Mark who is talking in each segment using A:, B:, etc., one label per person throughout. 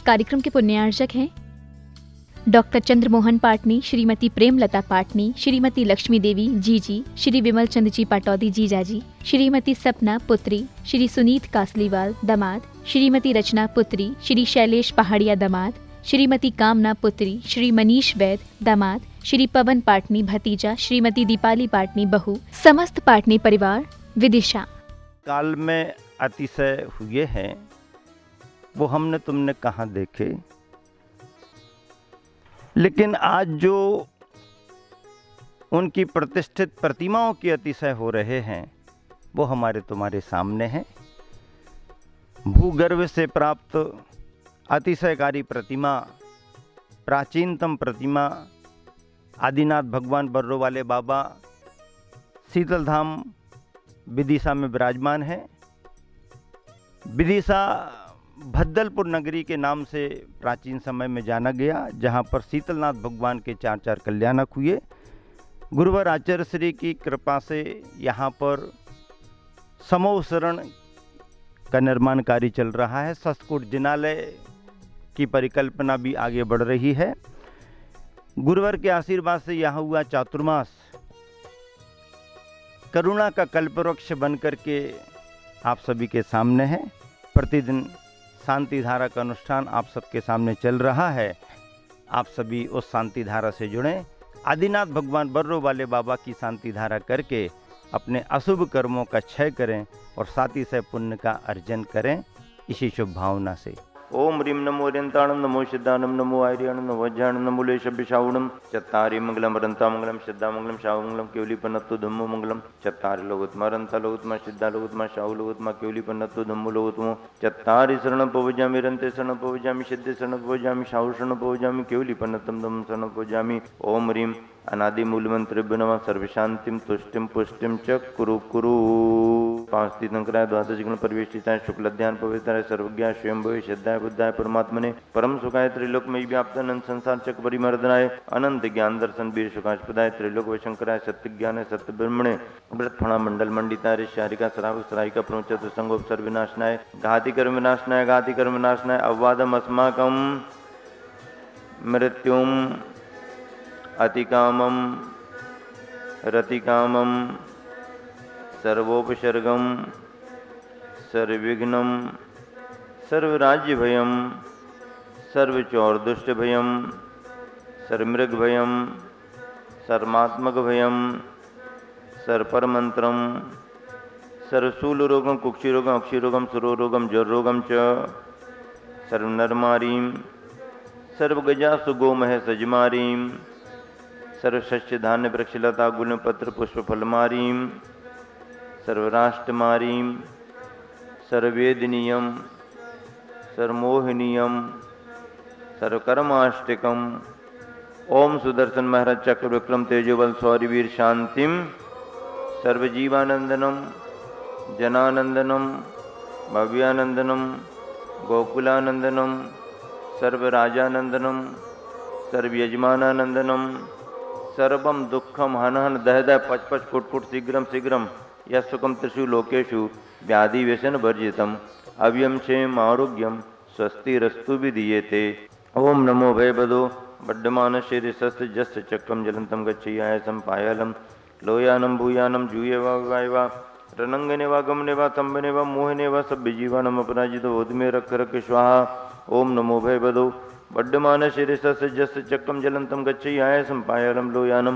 A: इस कार्यक्रम के पुण्यार्चक हैं डॉक्टर चंद्रमोहन पाटनी, श्रीमती प्रेमलता पाटनी, श्रीमती लक्ष्मी देवी जीजी, श्री विमल चंद जी पाटौदी जीजाजी, श्रीमती सपना पुत्री, श्री सुनीत कासलीवाल दामाद, श्रीमती रचना पुत्री, श्री शैलेश पहाड़िया दामाद, श्रीमती कामना पुत्री, श्री मनीष वैद दामाद, श्री पवन पाटनी भतीजा, श्रीमती दीपाली पाटनी बहू, समस्त पाटनी परिवार विदिशा।
B: काल में अतिशय हुए हैं वो हमने तुमने कहाँ देखे, लेकिन आज जो उनकी प्रतिष्ठित प्रतिमाओं की अतिशय हो रहे हैं वो हमारे तुम्हारे सामने हैं। भूगर्भ से प्राप्त अतिशयकारी प्रतिमा, प्राचीनतम प्रतिमा आदिनाथ भगवान बर्रो वाले बाबा शीतल धाम विदिशा में विराजमान है। विदिशा भद्दलपुर नगरी के नाम से प्राचीन समय में जाना गया, जहाँ पर शीतलनाथ भगवान के 4 कल्याणक हुए। गुरुवर आचार्य श्री की कृपा से यहाँ पर समूह शरण का निर्माण कार्य चल रहा है। संस्कृत जिनालय की परिकल्पना भी आगे बढ़ रही है। गुरुवर के आशीर्वाद से यहाँ हुआ चातुर्मास करुणा का कल्पवृक्ष बन करके आप सभी के सामने है। प्रतिदिन शांति धारा का अनुष्ठान आप सबके सामने चल रहा है। आप सभी उस शांति धारा से जुड़ें, आदिनाथ भगवान बर्रो वाले बाबा की शांति धारा करके अपने अशुभ कर्मों का क्षय करें और साथ ही से पुण्य का अर्जन करें, इसी शुभ भावना से। ओम ह्रीं नमो ओरियंताणं, नमो सिद्धाणं, नमो आर्याणं, नमो वज्राणं, नमो लेशभिषावणं। चत्तारि मंगलम रंता मंगलम सिद्धा मंगलम शाहु मंगलम केवली पन्नत्तु धम्मो मंगलम। चत्तारि लोकोत्तमा रंता लोकोत्तमा सिद्धा लोकोत्तमा शाहु लोकोत्तमा केवली पन्नत्तु धम्मो लोकोत्तमो। चत्तारि शरणं पवजामि रन्ते शरणं पवजामि सिद्धे शरणं पवजामि शाहु शरणं पवजामि केवली पन्नत्तं धम्मं शरणं पवजामि। ओम ह्रीं अनादि मूल मंत्रेभ्यो नमः। सर्वशांतिं तुष्टिं पुष्टिं च कुरु कुरु। 5 तीर्थंकराय द्वादश गण परिवेष्टिताय शुक्लध्यान पवित्राय सर्वज्ञाय स्वयंभवे सिद्धाय बुद्धाय परमात्मने परम सुखाय त्रिलोकमयी व्याप्तानंद संसार चक्र परिमर्दनाय अनंत ज्ञान दर्शन वीर सुखास्पदाय त्रिलोक वशंकराय सत्य ज्ञान सत्य ब्रह्मणे वृत्फणा मंडल मंडिताय शारिका श्रावक श्रायिका प्रोचत संगोपसर विनाशनाय घाति कर्म विनाशनाय घाति कर्म विनाशनाय अववादम अस्माकं मृत्युम अतिकामम रतिकामम सर्वोपसर्गम सर्वविघ्नम सर्वराज्यभयम सर्वचौरदुष्टभयम सर्वमृगभयम सर्वात्मकभयम सर्वपरमंत्रम सर्वशूलरोगम कुक्षिरोगम अक्षिरोगम सुरोरोगम ज्वररोगम च सर्वनरमारीं सर्वगजासु गोमह सजमारीं सर्वशस्य धान्य वृक्षलता गुणपत्र पुष्पफलमारीं सर्वराष्ट्रमारीं सर्ववेदनीयं सर्वमोहनीयं सर्वकर्माष्टकम्। ओम सुदर्शन महाराज चक्र विक्रम तेजोबल शौर्यवीर शांतिम सर्वजीवानंदनम जनानंदनम भव्यानंदनम गोकुलानंदनम सर्वराजानंदनम सर्वयजमानानंदनम सर्वम दुखम हन हन दह दह पच पच फुट फुट शीघ्रम शीघ्रम यशुकम त्रिषु लोकेषु व्याधि व्यसन वर्जितम अव्यम क्षेम आरोग्यम स्वस्ति रस्तु विधीयते। ओम नमो भयवदो बड्डमान शेरिशस्त्र जस्य चक्रम जलंतम गच्छयाय संपायलम लोयानम भूयानम जूये वा रनंगने वा गमने वा तंबने वा मोहने वा सब जीवानम अपराजित बोध में रख रख स्वाहा। ओम नमो भयवदो बड्डमान शेरिशस्त्र जस्य चक्रम जलंतम गच्छयाय संपायलम लोयानम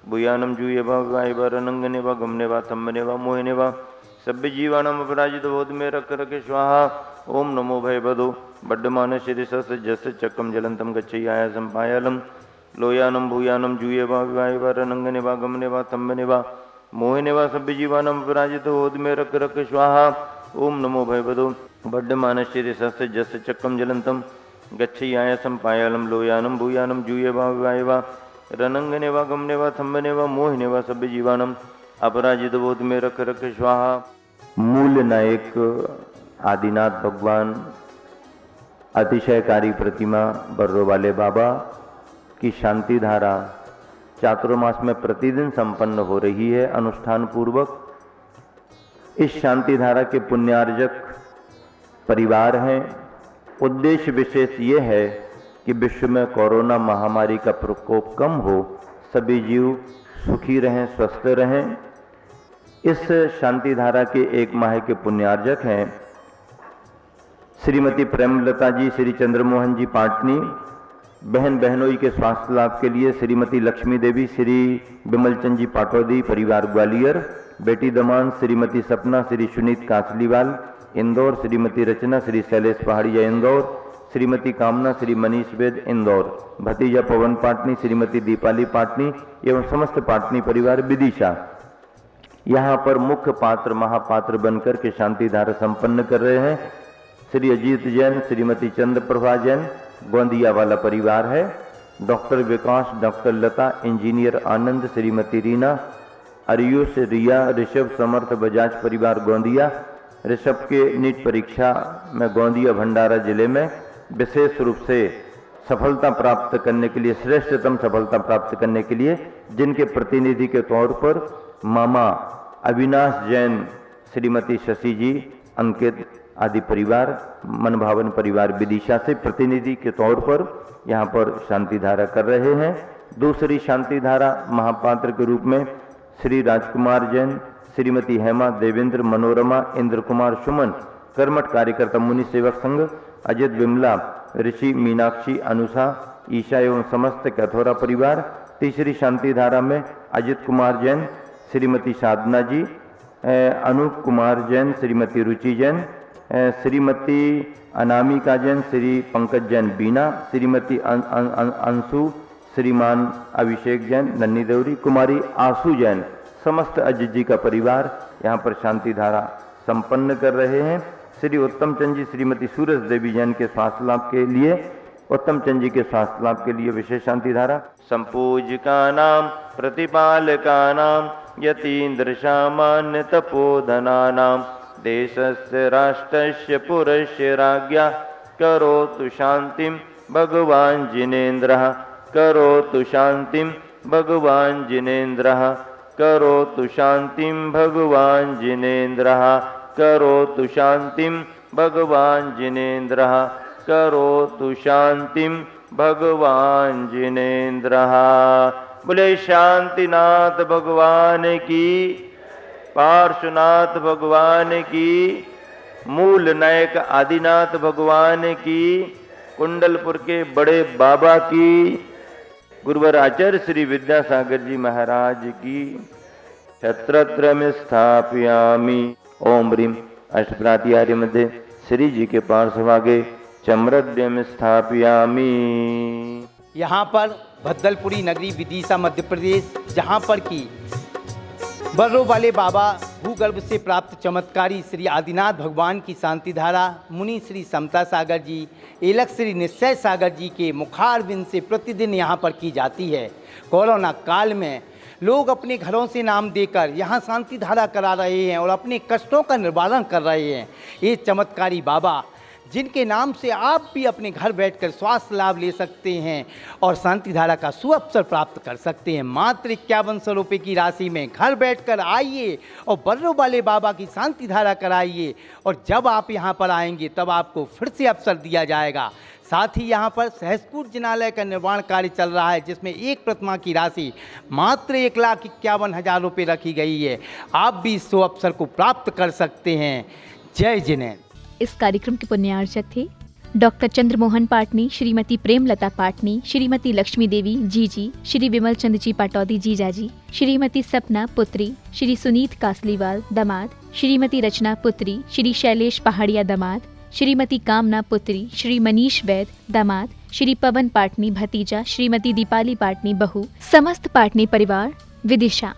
B: भूयानम जूये वा रनंगने वा गमने वा तंबने वा मोहने वा सब जीवानम अपराजित बोध में रख रख स्वाहा। ओम नमो भयवदो बड्डमान शिरिशस्य जस्य चक्रम जलंतम गच्छयाय संपायलम लोयानम भूयानम जूये वा रनंगने वा गमने वा तंबने वा मोहने वा सब जीवानम अपराजित बोध में रख रख स्वाहा। ओम नमो भयवदो बड्डमान शिरिशस्य जस्य चक्रम जलंतम गच्छयाय संपायलम लोयानम भूयानम जूये वा रनंगने वा गमने वा तंबने वा मोहने वा सब जीवानम अपराजित बोध में रख रख स्वाहा। मूल नायक आदिनाथ भगवान अतिशयकारी प्रतिमा बर्रो वाले बाबा की शांति धारा चातुर्मास में प्रतिदिन संपन्न हो रही है अनुष्ठान पूर्वक। इस शांति धारा के पुण्यार्जक परिवार हैं उद्देश्य विशेष ये है कि विश्व में कोरोना महामारी का प्रकोप कम हो, सभी जीव सुखी रहें, स्वस्थ रहें। इस शांति धारा के एक माह के पुण्यार्जक हैं श्रीमती प्रेमलता जी, श्री चंद्रमोहन जी पाटनी। बहन बहनोई के स्वास्थ्य लाभ के लिए श्रीमती लक्ष्मी देवी, श्री विमलचंद जी पाटौदी, परिवार ग्वालियर। बेटी दमान श्रीमती सपना, श्री सुनीत कासलीवाल इंदौर, श्रीमती रचना, श्री शैलेश पहाड़िया इंदौर, श्रीमती कामना, श्री मनीष वेद इंदौर। भतीजा पवन पाटनी, श्रीमती दीपाली पाटनी एवं समस्त पाटनी परिवार विदिशा यहाँ पर मुख्य पात्र महापात्र बनकर के शांति धारा संपन्न कर रहे हैं। श्री अजीत जैन, श्रीमती चंद्र प्रभा जैन, गोंदिया वाला परिवार है। डॉक्टर विकास, डॉक्टर लता, इंजीनियर आनंद, श्रीमती रीना, आयुष, रिया, ऋषभ, समर्थ बजाज परिवार गोंदिया। ऋषभ के नीट परीक्षा में गोंदिया भंडारा जिले में विशेष रूप से सफलता प्राप्त करने के लिए, श्रेष्ठतम सफलता प्राप्त करने के लिए जिनके प्रतिनिधि के तौर पर मामा अविनाश जैन, श्रीमती शशि जी, अंकित आदि परिवार, मनभावन परिवार विदिशा से प्रतिनिधि के तौर पर यहाँ पर शांति धारा कर रहे हैं। दूसरी शांति धारा महापात्र के रूप में श्री राजकुमार जैन, श्रीमती हेमा, देवेंद्र, मनोरमा, इंद्र कुमार, सुमन, कर्मठ कार्यकर्ता मुनि सेवक संघ, अजित, विमला, ऋषि, मीनाक्षी, अनुषा, ईशा एवं समस्त कैथोरा परिवार। तीसरी शांति धारा में अजित कुमार जैन, श्रीमती साधना जी, अनूप कुमार जैन, श्रीमती रुचि जैन, श्रीमती अनामिका जैन, श्री पंकज जैन बीना, श्रीमती अंशु, श्रीमान अभिषेक जैन नन्नी देवरी, कुमारी आशु जैन, समस्त अजित जी का परिवार यहाँ पर शांति धारा संपन्न कर रहे हैं। श्री उत्तम चंद जी, श्रीमती सूरज देवी जैन के स्वास्थ्य लाभ के लिए, उत्तम चंद जी के स्वास्थ्य लाभ के लिए विशेष शांति धारा। संपूजकानां प्रतिपालकानां यतीन्द्र सामान्य तपोधनानां देशस्य राष्ट्रस्य पुरस्य राज्ञा करोतु शांतिं भगवान् जिनेन्द्रः, करोतु शांतिं भगवान् जिनेन्द्रः, करोतु शांतिं भगवान् जिनेन्द्रः, करोतु शांतिं भगवान् जिनेन्द्रः, करोतु शांतिं भगवान् जिनेन्द्रः। बोले शांतिनाथ भगवान की, पार्श्वनाथ भगवान की, मूल नायक आदिनाथ भगवान की, कुंडलपुर के बड़े बाबा की, गुरुवर आचार्य श्री विद्यासागर जी महाराज की। छत्रत्रम स्थापयामि। ओम ह्रीं अष्टप्रातिहार्य मध्ये श्री जी के पार्श्वभागे चम्रद्यम स्थापयामि।
C: यहाँ पर भद्दलपुरी नगरी विदिशा मध्य प्रदेश, जहाँ पर की बर्रों वाले बाबा भूगर्भ से प्राप्त चमत्कारी श्री आदिनाथ भगवान की शांति धारा मुनि श्री समता सागर जी, एलक श्री निश्चय सागर जी के मुखारविंद से प्रतिदिन यहाँ पर की जाती है। कोरोना काल में लोग अपने घरों से नाम देकर यहाँ शांति धारा करा रहे हैं और अपने कष्टों का निवारण कर रहे हैं। ये चमत्कारी बाबा जिनके नाम से आप भी अपने घर बैठकर स्वास्थ्य लाभ ले सकते हैं और शांति धारा का सुअवसर प्राप्त कर सकते हैं। मात्र 5100 रुपये की राशि में घर बैठकर आइए और बर्रों वाले बाबा की शांति धारा कराइए, और जब आप यहाँ पर आएंगे तब आपको फिर से अवसर दिया जाएगा। साथ ही यहाँ पर सहसपुर जिनालय का निर्माण कार्य चल रहा है, जिसमें एक प्रतिमा की राशि मात्र 1,51,000 रुपये रखी गई है। आप भी इस अवसर को प्राप्त कर सकते हैं। जय जिनेंद्र।
A: इस कार्यक्रम के पुण्यार्चक थे डॉक्टर चंद्रमोहन पाटनी, श्रीमती प्रेमलता पाटनी, श्रीमती लक्ष्मी देवी जीजी, श्री विमल चंद जी पाटौदी जीजाजी, श्रीमती सपना पुत्री, श्री सुनीत कासलीवाल दामाद, श्रीमती रचना पुत्री, श्री शैलेश पहाड़िया दामाद, श्रीमती कामना पुत्री, श्री मनीष वैद दामाद, श्री पवन पाटनी भतीजा, श्रीमती दीपाली पाटनी बहू, समस्त पाटनी परिवार विदिशा।